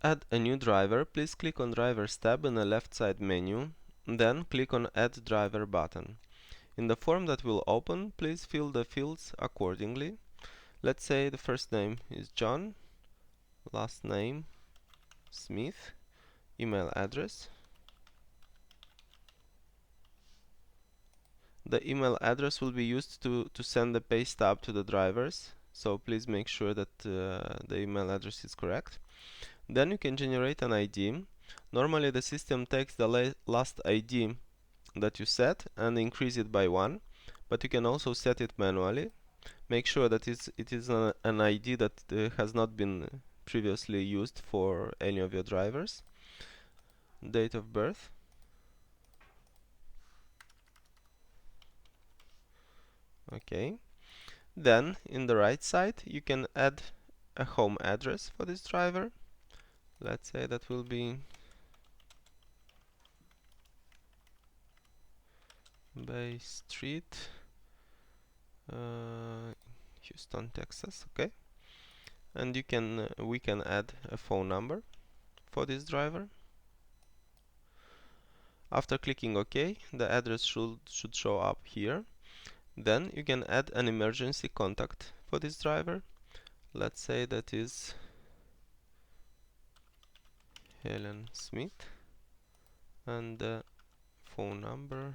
add a new driver, please click on Drivers tab in the left side menu, then click on Add Driver button. In the form that will open, please fill the fields accordingly. Let's say the first name is John, last name Smith, email address. The email address will be used to send the pay stub to the drivers, so please make sure that the email address is correct. Then you can generate an ID. Normally the system takes the last ID that you set and increase it by 1, but you can also set it manually. Make sure that it is an ID that has not been previously used for any of your drivers. Date of birth. Okay. Then in the right side you can add a home address for this driver. Let's say that will be Bay Street, Houston, Texas. Okay. And we can add a phone number for this driver. After clicking OK, the address should show up here. Then you can add an emergency contact for this driver. Let's say that is Helen Smith, and the phone number,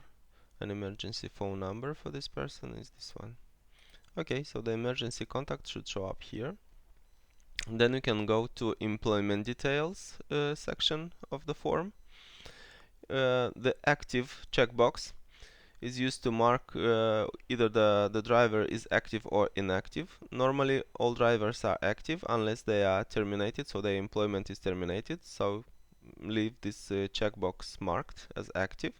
an emergency phone number for this person is this one. Okay, so the emergency contact should show up here. Then you can go to employment details section of the form. The active checkbox is used to mark either the driver is active or inactive. Normally all drivers are active unless they are terminated, so their employment is terminated, so leave this checkbox marked as active.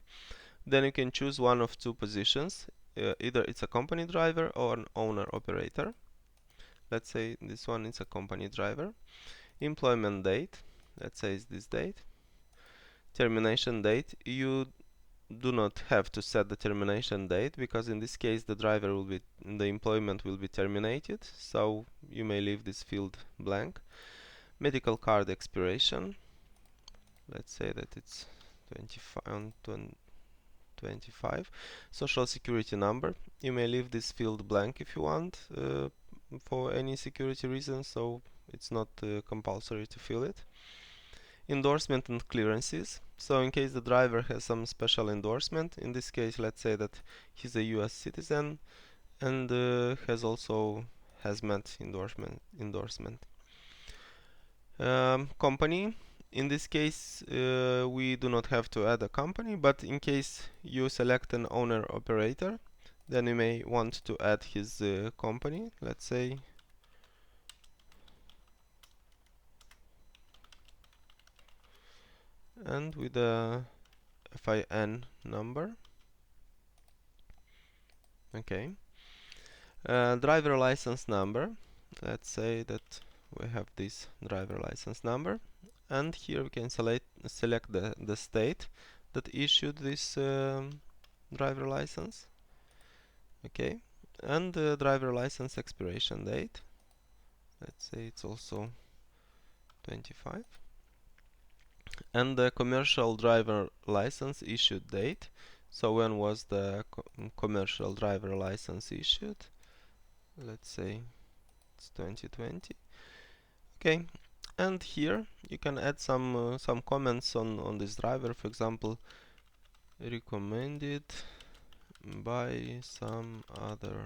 Then you can choose one of two positions, either it's a company driver or an owner operator. Let's say this one is a company driver. Employment date, let's say it's this date. Termination date, you do not have to set the termination date, because in this case the employment will be terminated, so you may leave this field blank. Medical card expiration, let's say that it's 25. Social security number, you may leave this field blank if you want, for any security reason, so it's not compulsory to fill it. Endorsement and clearances, so in case the driver has some special endorsement, in this case let's say that he's a US citizen and has also hazmat endorsement. Company, in this case we do not have to add a company, but in case you select an owner operator, then you may want to add his company, let's say and with a FIN number. Okay. Driver license number, let's say that we have this driver license number, and here we can select the state that issued this driver license. Okay, and the driver license expiration date, let's say it's also 25, and the commercial driver license issued date, so when was the commercial driver license issued, let's say it's 2020. Okay, and here you can add some comments on this driver, for example, recommended by some other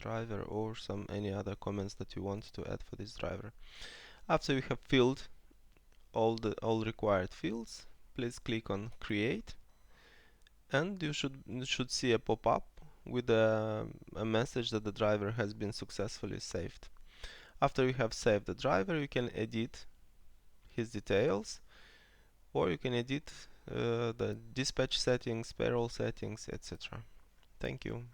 driver, or any other comments that you want to add for this driver. After you have filled all required fields, please click on create, and you should see a pop-up with a message that the driver has been successfully saved. After you have saved the driver, you can edit his details, or you can edit the dispatch settings, payroll settings, etc. Thank you.